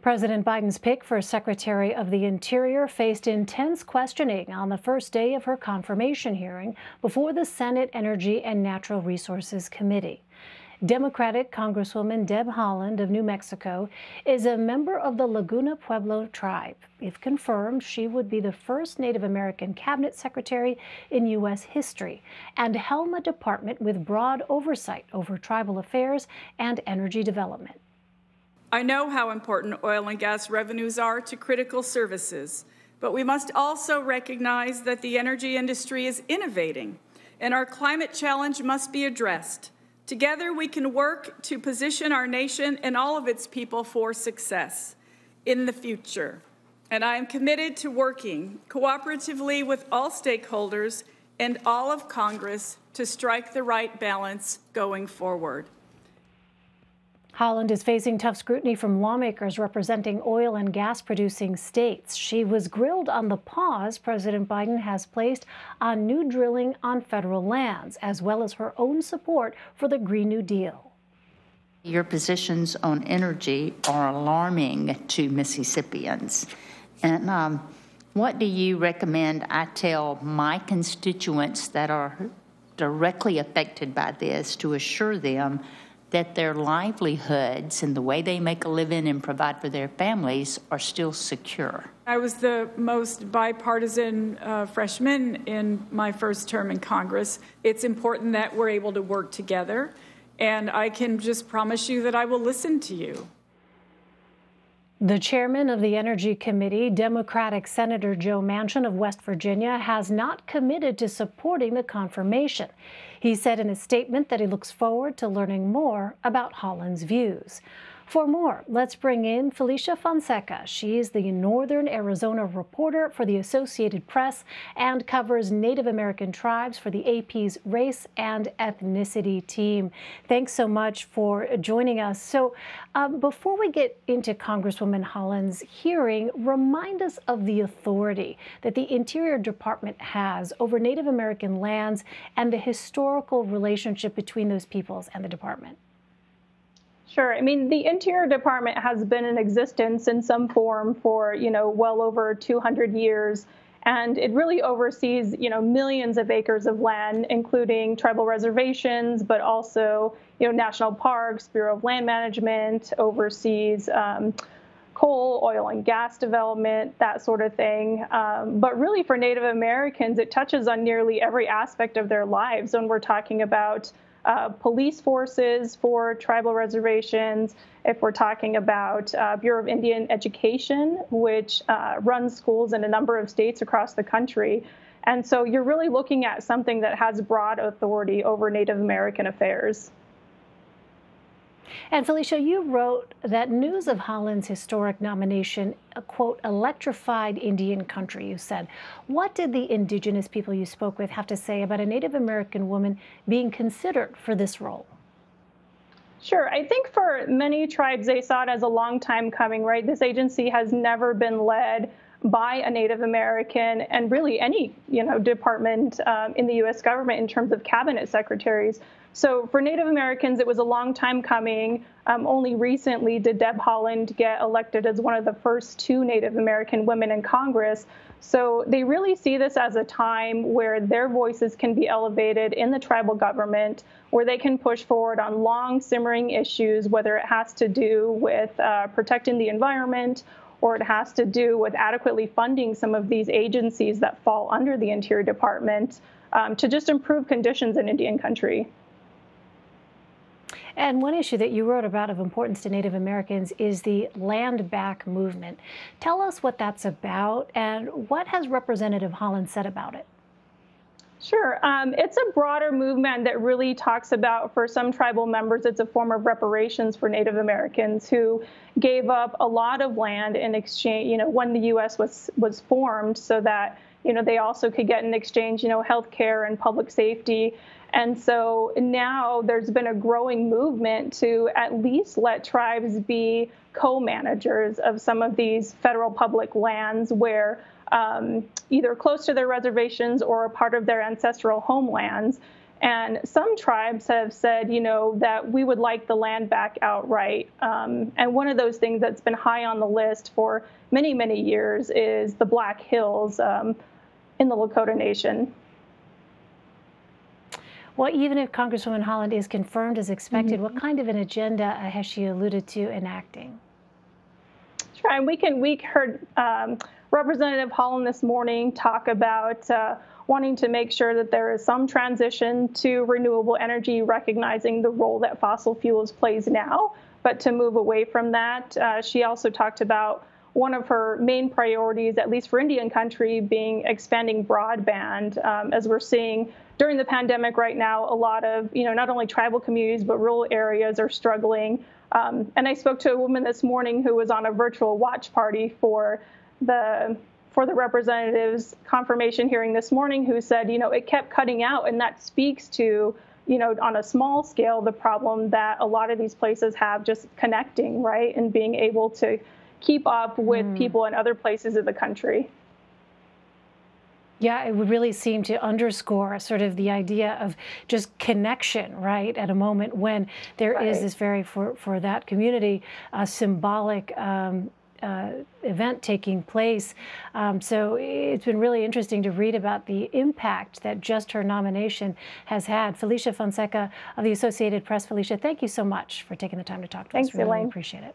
President Biden's pick for Secretary of the Interior faced intense questioning on the first day of her confirmation hearing before the Senate Energy and Natural Resources Committee. Democratic Congresswoman Deb Haaland of New Mexico is a member of the Laguna Pueblo tribe. If confirmed, she would be the first Native American cabinet secretary in U.S. history and helm a department with broad oversight over tribal affairs and energy development. I know how important oil and gas revenues are to critical services, but we must also recognize that the energy industry is innovating and our climate challenge must be addressed. Together, we can work to position our nation and all of its people for success in the future. And I am committed to working cooperatively with all stakeholders and all of Congress to strike the right balance going forward. Haaland is facing tough scrutiny from lawmakers representing oil and gas producing states. She was grilled on the pause President Biden has placed on new drilling on federal lands, as well as her own support for the Green New Deal. Your positions on energy are alarming to Mississippians. And what do you recommend I tell my constituents that are directly affected by this to assure them that their livelihoods and the way they make a living and provide for their families are still secure? I was the most bipartisan freshman in my first term in Congress. It's important that we're able to work together, and I can just promise you that I will listen to you. The chairman of the Energy Committee, Democratic Senator Joe Manchin of West Virginia, has not committed to supporting the confirmation. He said in a statement that he looks forward to learning more about Haaland's views. For more, let's bring in Felicia Fonseca. She is the Northern Arizona reporter for the Associated Press and covers Native American tribes for the AP's Race and Ethnicity team. Thanks so much for joining us. So before we get into Congresswoman Haaland's hearing, remind us of the authority that the Interior Department has over Native American lands and the historical relationship between those peoples and the department. Sure. I mean, the Interior Department has been in existence in some form for, well over 200 years. And it really oversees, millions of acres of land, including tribal reservations, but also, national parks, Bureau of Land Management, oversees coal, oil and gas development, that sort of thing. But really for Native Americans, it touches on nearly every aspect of their lives when we're talking about police forces for tribal reservations, if we're talking about Bureau of Indian Education, which runs schools in a number of states across the country. And so you're really looking at something that has broad authority over Native American affairs. And Felicia, you wrote that news of Haaland's historic nomination, quote, electrified Indian country, you said. What did the indigenous people you spoke with have to say about a Native American woman being considered for this role? Sure. I think for many tribes, they saw it as a long time coming, right? This agency has never been led by a Native American, and really any, department in the U.S. government in terms of cabinet secretaries. So for Native Americans, it was a long time coming. Only recently did Deb Haaland get elected as one of the first 2 Native American women in Congress. So they really see this as a time where their voices can be elevated in the tribal government, where they can push forward on long simmering issues, whether it has to do with protecting the environment, or it has to do with adequately funding some of these agencies that fall under the Interior Department to just improve conditions in Indian country. And one issue that you wrote about of importance to Native Americans is the Land Back movement. Tell us what that's about and what has Representative Haaland said about it? Sure. It's a broader movement that really talks about, for some tribal members, it's a form of reparations for Native Americans who gave up a lot of land in exchange, when the U.S. was formed, so that, they also could get in exchange, health care and public safety. And so now there's been a growing movement to at least let tribes be co-managers of some of these federal public lands where either close to their reservations or a part of their ancestral homelands. And some tribes have said, that we would like the land back outright. And one of those things that's been high on the list for many, many years is the Black Hills in the Lakota Nation. Well, even if Congresswoman Haaland is confirmed as expected, what kind of an agenda has she alluded to enacting? Sure, and we heard Representative Haaland this morning talk about wanting to make sure that there is some transition to renewable energy, recognizing the role that fossil fuels plays now, but to move away from that. She also talked about one of her main priorities, at least for Indian country, being expanding broadband. As we're seeing during the pandemic right now, a lot of, not only tribal communities, but rural areas are struggling. And I spoke to a woman this morning who was on a virtual watch party for the representative's confirmation hearing this morning, who said, it kept cutting out. And that speaks to, on a small scale, the problem that a lot of these places have just connecting, right, and being able to keep up with people in other places of the country. Yeah, it would really seem to underscore sort of the idea of just connection, right, at a moment when there is this very, for that community, symbolic event taking place. So it's been really interesting to read about the impact that just her nomination has had. Felicia Fonseca of the Associated Press. Felicia, thank you so much for taking the time to talk to us. Thanks, Really Elaine. Appreciate it.